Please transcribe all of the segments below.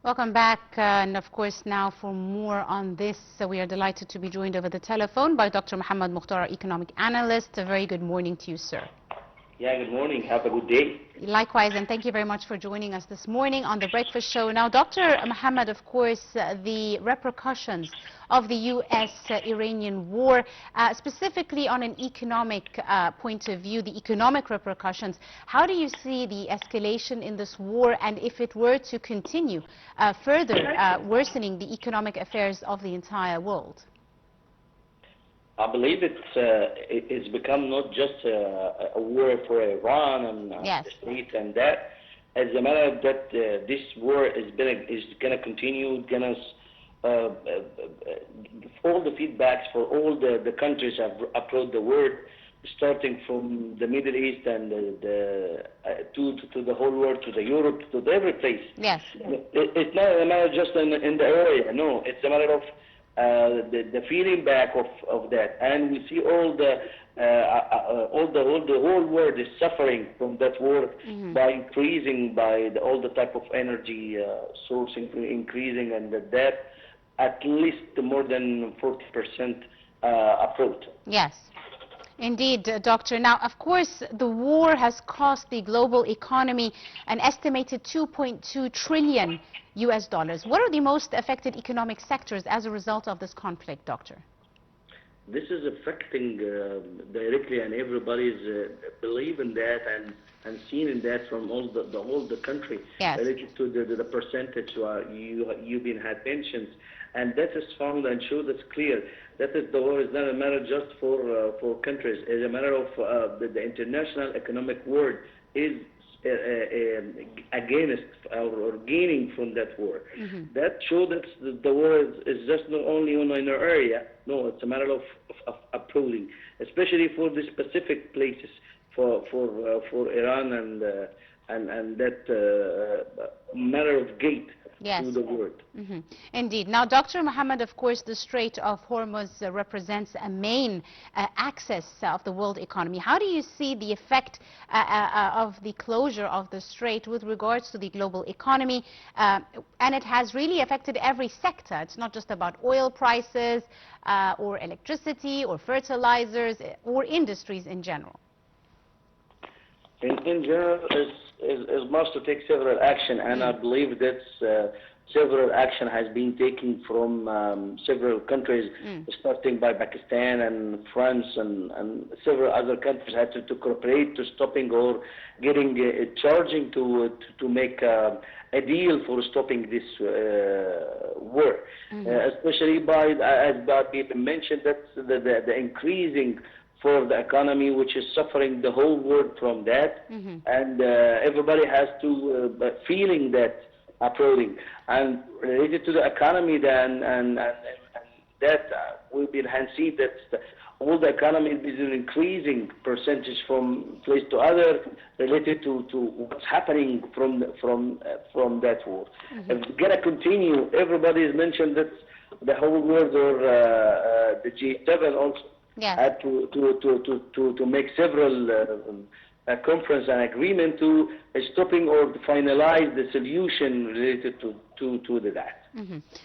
Welcome back, and of course now for more on this, we are delighted to be joined over the telephone by Dr. Mohamad, Moukhtar, economic analyst. A very good morning to you, sir. Yeah, good morning. Have a good day. Likewise, and thank you very much for joining us this morning on the Breakfast Show. Now, Dr. Mohamad, of course, the repercussions of the U.S.-Iranian war, specifically on an economic point of view, the economic repercussions. How do you see the escalation in this war, and if it were to continue, further worsening the economic affairs of the entire world? I believe it's become not just a war for Iran and Yes. the state and that. As a matter of that, this war is going to continue. All the feedbacks for all the countries across the world, starting from the Middle East and to the whole world, to the Europe, to every place. Yes. It's not a matter just in the area. No, it's a matter of the feeling back of that, and we see all the whole world is suffering from that war by increasing all the type of energy source increasing, and that at least more than 40% approach. Yes. Indeed, Doctor. Now, of course, the war has cost the global economy an estimated $2.2 trillion US dollars. What are the most affected economic sectors as a result of this conflict, Doctor? This is affecting directly, and everybody's believing that and seeing in that from all the country. Yes. Related to the percentage you've been had mentioned, and that is found and show that's clear. That is, the war is not a matter just for countries. It's a matter of the international economic world is against or gaining from that war. That shows that the war is just not only on an area. No, it's a matter of approaching, especially for the specific places for Iran and that matter of gate. Yes. To the world. Indeed. Now, Dr. Mohamad, of course, the Strait of Hormuz represents a main axis of the world economy. How do you see the effect of the closure of the strait with regards to the global economy? And it has really affected every sector. It's not just about oil prices or electricity or fertilizers or industries in general. In general, is must to take several action, and I believe that several action has been taken from several countries, starting by Pakistan and France and several other countries had to cooperate to stopping or getting charging to make a deal for stopping this war, especially by, as people mentioned, that's the increasing for the economy, which is suffering the whole world from that, and everybody has to feeling that approaching. And related to the economy, then and that we've been see that all the economy is an increasing percentage from place to other related to what's happening from that war. If it's gonna continue, everybody has mentioned that the whole world or the G7 also. Yes. Had to make several conference and agreement to stopping or to finalize the solution related to that.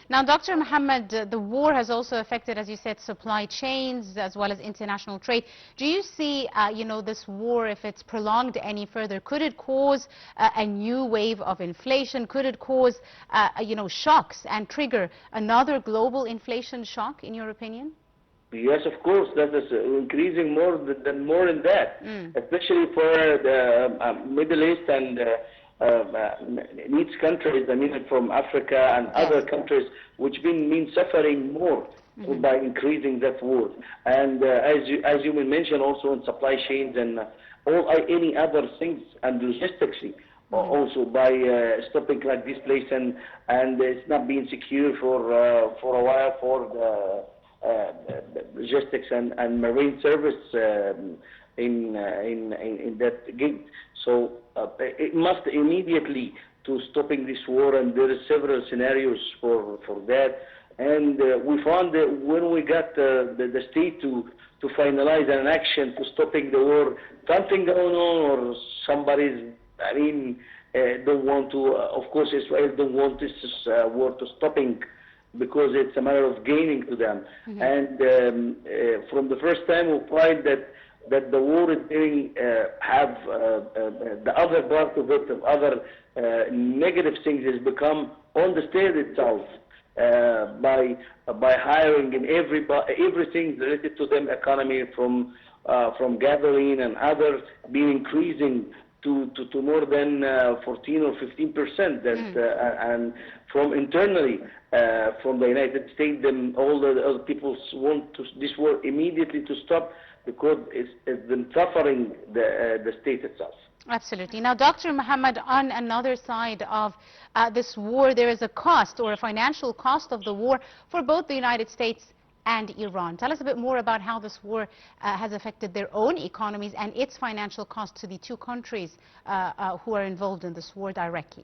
Now, Dr. Mohamad, the war has also affected, as you said, supply chains as well as international trade. Do you see, this war, if it's prolonged any further, could it cause a new wave of inflation? Could it cause, shocks and trigger another global inflation shock, in your opinion? Yes, of course, that is increasing more in that, especially for the Middle East and needs countries, from Africa and other countries, which mean suffering more by increasing that war. And as you mentioned, also in supply chains and any other things and logistics. Also by stopping like this place and it's not being secure for a while for the logistics and marine service in that gate. So it must immediately to stopping this war, and there are several scenarios for that. And we found that when we got the state to finalize an action to stopping the war, something going on or somebody's don't want to, of course, Israel don't want this war to stopping because it's a matter of gaining to them. And from the first time we find that the war is going have the other part of it, of other negative things has become on the state itself by hiring and everything related to them economy from gasoline and others being increasing to more than 14 or 15%. That and from internally from the United States, then all the other people want this war immediately to stop because it's been suffering the state itself. Absolutely. Now, Dr. Mohamad, on another side of this war, there is a cost or a financial cost of the war for both the United States and Iran. Tell us a bit more about how this war has affected their own economies and its financial cost to the two countries who are involved in this war directly.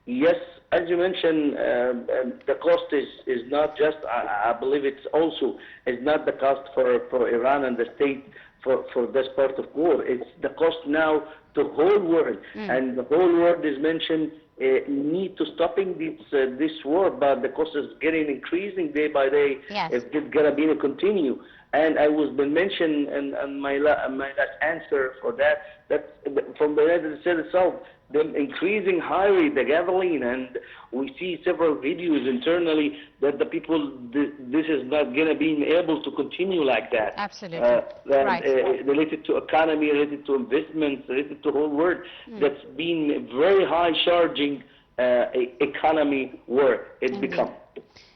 Yes, as you mentioned, the cost is not just, I believe it's also, is not the cost for Iran and the state for this part of war. It's the cost now to the whole world. And the whole world is mentioned need to stopping this war, but the cost is getting increasing day by day. Yes. If it's going to be to continue. And I was been mentioned in my last answer for that from the United States itself, them increasing highly the gasoline, and we see several videos internally that the people, this is not going to be able to continue like that. Absolutely. Right. Related to economy, related to investments, related to the whole world, that's been very high charging economy war it's become.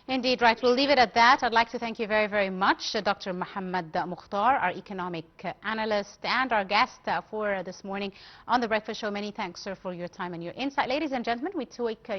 Indeed, right. We'll leave it at that. I'd like to thank you very, very much, Dr. Mohamad Moukhtar, our economic analyst and our guest for this morning on The Breakfast Show. Many thanks, sir, for your time and your insight. Ladies and gentlemen, we take a